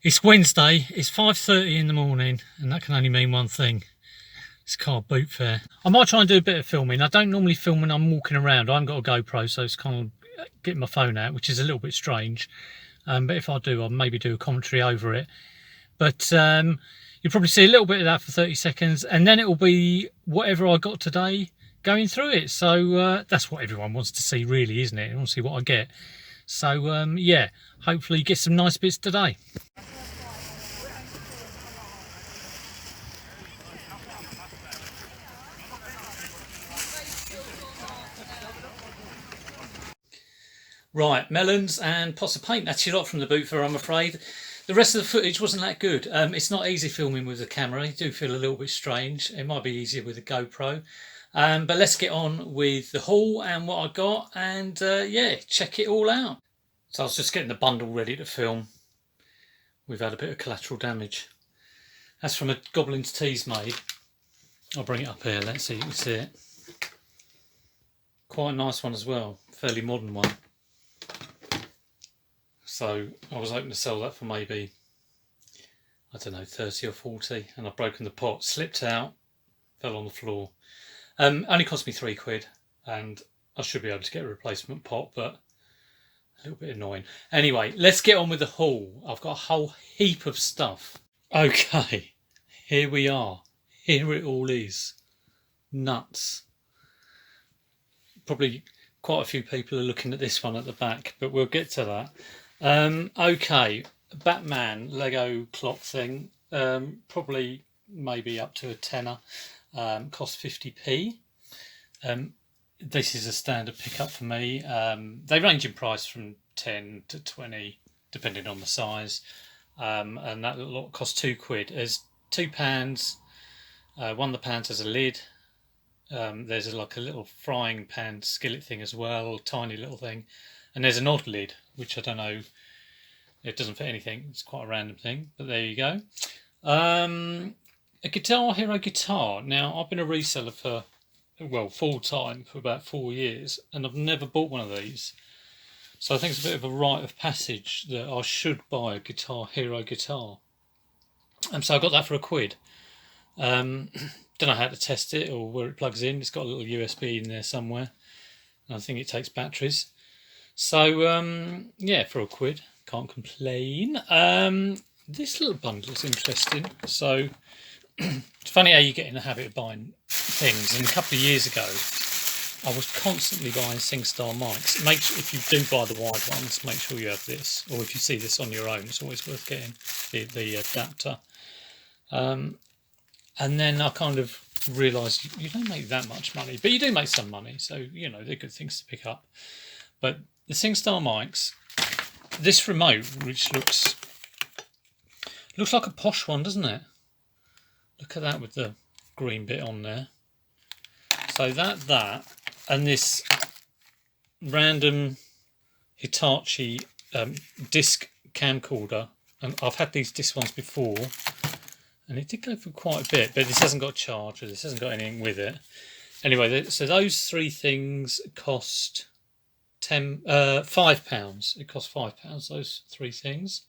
It's Wednesday, it's 5:30 in the morning, and that can only mean one thing. It's car boot fair. I might try and do a bit of filming. I don't normally film when I'm walking around. I haven't got a GoPro, so it's kind of getting my phone out, which is a little bit strange. But if I do, I'll maybe do a commentary over it. But you'll probably see a little bit of that for 30 seconds, and then it will be whatever I got today going through it. So that's what everyone wants to see, really, isn't it? They want to see what I get. So yeah, hopefully get some nice bits today. Right, melons and pots of paint. That's a lot from the boot fair, I'm afraid. The rest of the footage wasn't that good. It's not easy filming with the camera. You do feel a little bit strange. It might be easier with a GoPro. But let's get on with the haul and what I got, and yeah, check it all out. So I was just getting the bundle ready to film. We've had a bit of collateral damage. That's from a Goblin's Tees made. I'll bring it up here, let's see if you can see it. Quite a nice one as well, fairly modern one. So I was hoping to sell that for maybe, I don't know, 30 or 40, and I've broken the pot, slipped out, fell on the floor. Only cost me £3, and I should be able to get a replacement pot, but a little bit annoying. Anyway, let's get on with the haul. I've got a whole heap of stuff. Okay, here we are. Here it all is. Nuts. Probably quite a few people are looking at this one at the back, but we'll get to that. Okay, Batman Lego clock thing, probably maybe up to a tenner, cost 50p. This is a standard pickup for me. They range in price from 10 to 20 depending on the size, and that lot costs £2. There's two pans. One of the pans has a lid. There's like a little frying pan skillet thing as well, tiny little thing, and there's an odd lid which I don't know, it doesn't fit anything, it's quite a random thing, but there you go. A Guitar Hero guitar. Now I've been a reseller for, well, full time for about 4 years, and I've never bought one of these, so I think it's a bit of a rite of passage that I should buy a Guitar Hero guitar. So I got that for £1. Don't know how to test it or where it plugs in. It's got a little USB in there somewhere. I think it takes batteries. So yeah, for £1, can't complain. This little bundle is interesting. So it's funny how you get in the habit of buying things. And a couple of years ago, I was constantly buying SingStar mics. If you do buy the wide ones, make sure you have this. Or if you see this on your own, it's always worth getting the adapter. And then I kind of realised you don't make that much money, but you do make some money, so you know they're good things to pick up. But the SingStar mics, this remote, which looks like a posh one, doesn't it? Look at that with the green bit on there. So that, and this random Hitachi disc camcorder, and I've had these disc ones before. And it did go for quite a bit, but this hasn't got a charger, this hasn't got anything with it. Anyway, so those three things cost £5. It cost £5, those three things.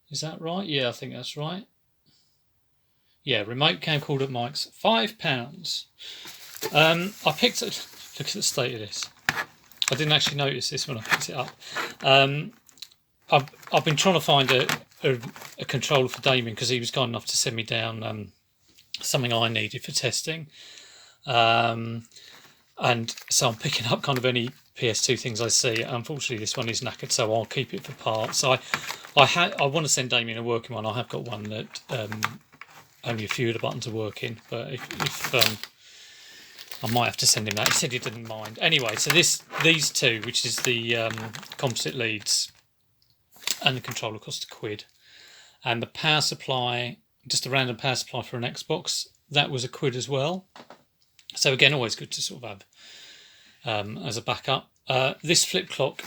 Is that right? Yeah, I think that's right. Yeah, remote camcorder mics, £5. I picked it, look at the state of this. I didn't actually notice this when I picked it up. I've been trying to find a controller for Damien because he was kind enough to send me down something I needed for testing, and so I'm picking up kind of any PS2 things I see. Unfortunately, this one is knackered, so I'll keep it for parts. I want to send Damien a working one. I have got one that only a few of the buttons are working, but if I might have to send him that. He said he didn't mind. Anyway, so these two, which is the composite leads, and the controller cost £1. And the power supply, just a random power supply for an Xbox, that was £1 as well. So again, always good to sort of have as a backup. This flip clock,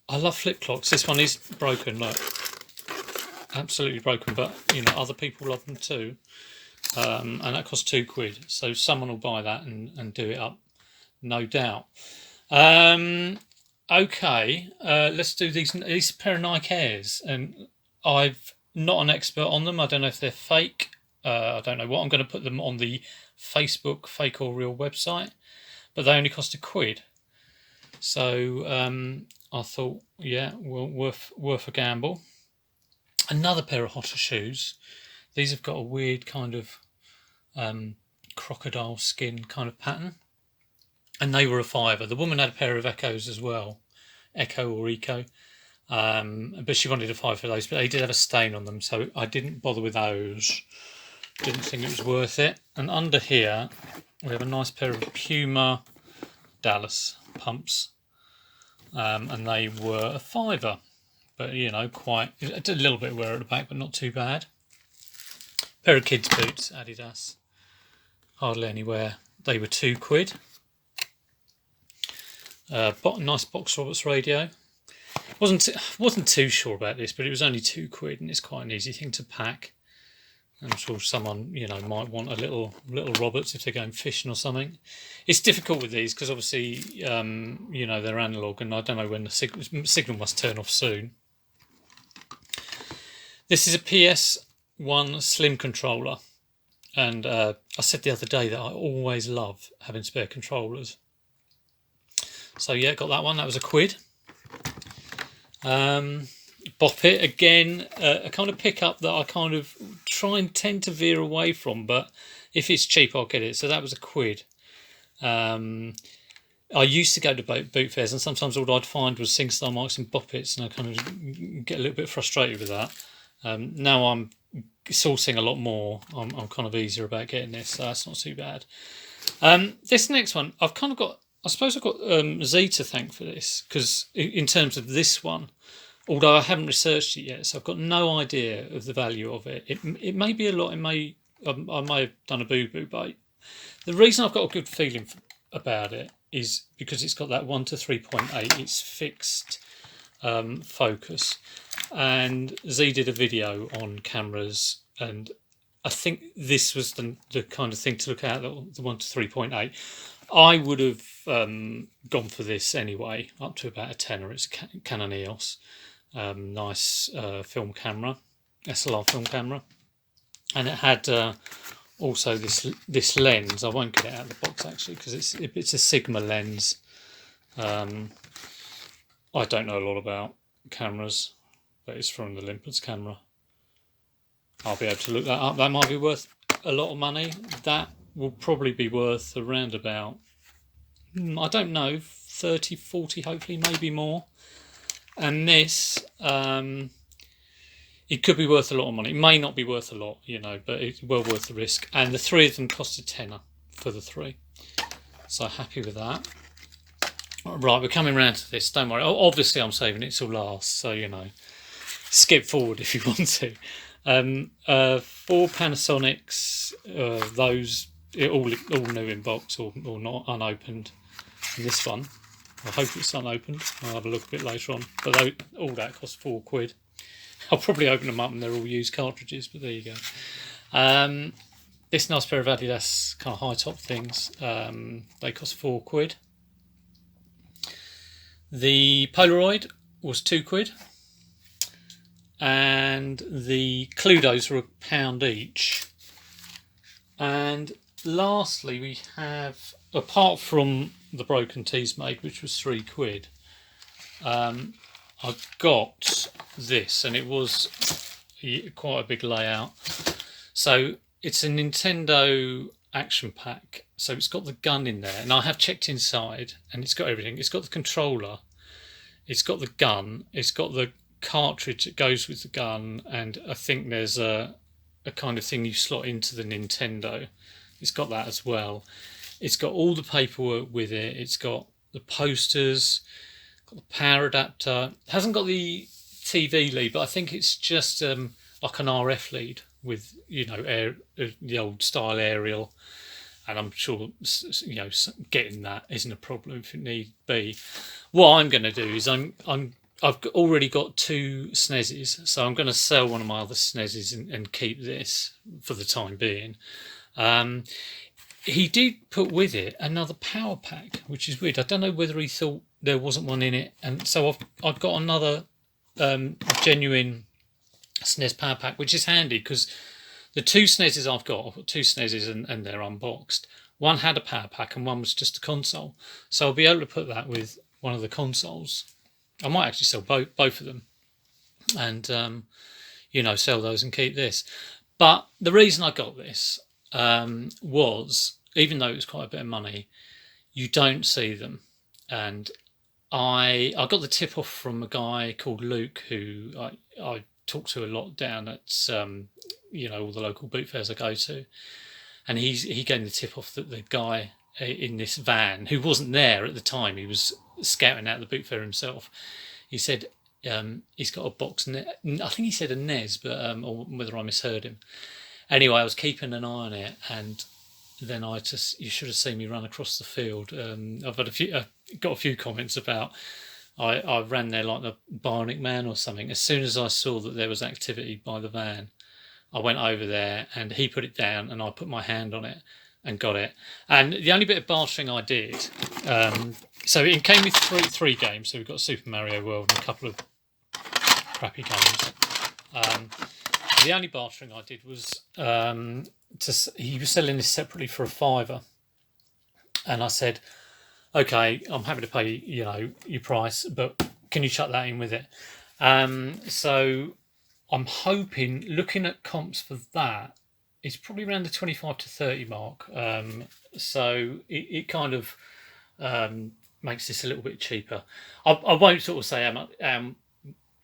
I love flip clocks. This one is broken, look, absolutely broken, but you know other people love them too. And that costs £2. So someone will buy that and do it up, no doubt. Okay, let's do these pair of Nike Airs, and I've not an expert on them. I don't know if they're fake. I don't know what. I'm going to put them on the Facebook Fake or Real website, but they only cost £1. So I thought, yeah, well, worth a gamble. Another pair of Hotter shoes. These have got a weird kind of crocodile skin kind of pattern, and they were £5. The woman had a pair of Echoes as well, Echo or Eco, but she wanted £5 for those. But they did have a stain on them, so I didn't bother with those. Didn't think it was worth it. And under here we have a nice pair of Puma Dallas pumps, and they were £5. But you know, quite a little bit of wear at the back, but not too bad. Pair of kids' boots, Adidas, hardly any wear. They were £2. Nice Box Roberts radio. Wasn't too sure about this, but it was only £2, and it's quite an easy thing to pack. I'm sure someone, you know, might want a little Roberts if they're going fishing or something. It's difficult with these because obviously, you know, they're analog, and I don't know when the signal must turn off soon. This is a Ps1 Slim Controller, and I said the other day that I always love having spare controllers. So yeah, got that one. That was £1. Bop it again, a kind of pickup that I kind of tend to veer away from, but if it's cheap I'll get it. So that was £1. I used to go to boot fairs, and sometimes all I'd find was SingStar mics and Bop Its, and I kind of get a little bit frustrated with that. Now I'm sourcing a lot more. I'm kind of easier about getting this, so that's not too bad. This next one, I suppose I've got Z to thank for this, because in terms of this one, although I haven't researched it yet, so I've got no idea of the value of it. It may be a lot. I may have done a boo-boo, but the reason I've got a good feeling about it is because it's got that 1 to 3.8. It's fixed focus, and Z did a video on cameras, and I think this was the kind of thing to look at, the 1 to 3.8. I would have gone for this anyway, up to about a tenner. It's a Canon EOS. Nice film camera, SLR film camera, and it had also this lens. I won't get it out of the box actually because it's a Sigma lens. I don't know a lot about cameras, but it's from the Olympus camera. I'll be able to look that up. That might be worth a lot of money. That will probably be worth around about, I don't know, 30, 40, hopefully, maybe more. And this, it could be worth a lot of money. It may not be worth a lot, you know, but it's well worth the risk. And the three of them cost a tenner for the three. So happy with that. Right, we're coming round to this, don't worry. Obviously I'm saving it till last, so, you know, skip forward if you want to. 4 Panasonics, those all new in box or not, unopened. And this one, I hope it's unopened. I'll have a look a bit later on. But all that costs £4. I'll probably open them up and they're all used cartridges, but there you go. This nice pair of Adidas kind of high top things, they cost £4. The Polaroid was £2. And the Cluedos were £1 each. And lastly, we have, apart from the broken Teasmade, which was £3, I got this, and it was quite a big layout. So it's a Nintendo action pack. So it's got the gun in there, and I have checked inside, and it's got everything. It's got the controller, it's got the gun, it's got the cartridge that goes with the gun, and I think there's a kind of thing you slot into the Nintendo. It's got that as well. It's got all the paperwork with it. It's got the posters, got the power adapter. It hasn't got the TV lead, but I think it's just like an RF lead with, you know, the old style aerial. And I'm sure, you know, getting that isn't a problem if it need be. What I'm going to do is I've already got 2 Sneses, so I'm going to sell one of my other Sneses and keep this for the time being. He did put with it another power pack, which is weird. I don't know whether he thought there wasn't one in it, and so I've got another genuine Snes power pack, which is handy because the two Sneses I've got two Sneses and they're unboxed. One had a power pack and one was just a console. So I'll be able to put that with one of the consoles. I might actually sell both of them and, you know, sell those and keep this. But the reason I got this was, even though it was quite a bit of money, you don't see them. And I got the tip off from a guy called Luke, who I talk to a lot down at you know, all the local boot fairs I go to, and he gave me the tip off that the guy in this van, who wasn't there at the time, he was scouting out the boot fair himself. He said he's got a box. I think he said a Nes, but or whether I misheard him. Anyway, I was keeping an eye on it, and then you should have seen me run across the field. I've had got a few comments about I ran there like the Bionic Man or something. As soon as I saw that there was activity by the van, I went over there and he put it down and I put my hand on it and got it. And the only bit of bartering I did, so it came with three games. So we've got Super Mario World and a couple of crappy games. The only bartering I did was he was selling this separately for £5, and I said, okay, I'm happy to pay, you know, your price, but can you chuck that in with it? So I'm hoping, looking at comps for that, it's probably around the 25 to 30 mark. So it kind of makes this a little bit cheaper. I won't sort of say how much,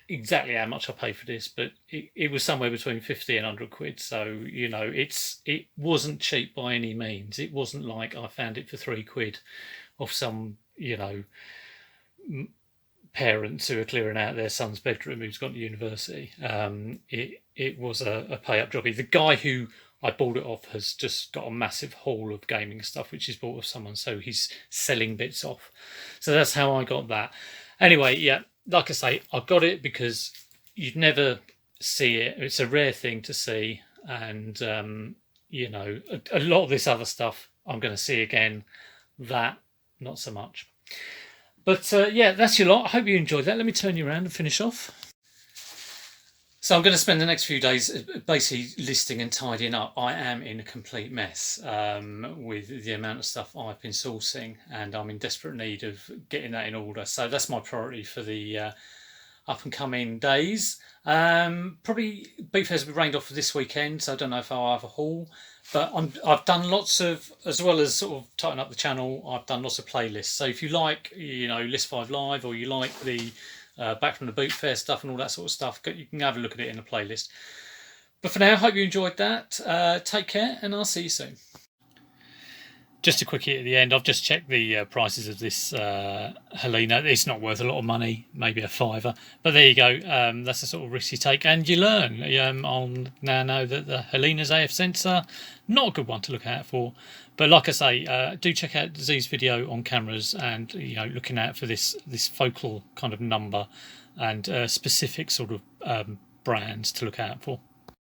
exactly how much I paid for this, but it was somewhere between 50 and 100 quid. So, you know, it wasn't cheap by any means. It wasn't like I found it for £3 off some, you know, parents who are clearing out their son's bedroom who's gone to university. It was a pay-up jobby. The guy who I bought it off has just got a massive haul of gaming stuff, which he's bought off someone, so he's selling bits off. So that's how I got that. Anyway, yeah, like I say, I got it because you'd never see it. It's a rare thing to see, and you know, a lot of this other stuff I'm going to see again. That not so much. But yeah, that's your lot. I hope you enjoyed that. Let me turn you around and finish off. So I'm going to spend the next few days basically listing and tidying up. I am in a complete mess with the amount of stuff I've been sourcing, and I'm in desperate need of getting that in order. So that's my priority for the up and coming days. Probably boot fairs will be rained off for this weekend, so I don't know if I'll have a haul. But I've done lots of, as well as sort of tighten up the channel, I've done lots of playlists. So if you like, you know, List 5 Live, or you like the back from the boot fair stuff and all that sort of stuff, you can have a look at it in a playlist. But for now, I hope you enjoyed that. Take care, and I'll see you soon. Just a quickie at the end, I've just checked the prices of this Helena. It's not worth a lot of money, maybe a £5. But there you go, that's a sort of risk you take, and you learn. I'll now know that the Helena's AF sensor, not a good one to look out for. But like I say, do check out Z's video on cameras, and, you know, looking out for this focal kind of number and specific sort of brands to look out for.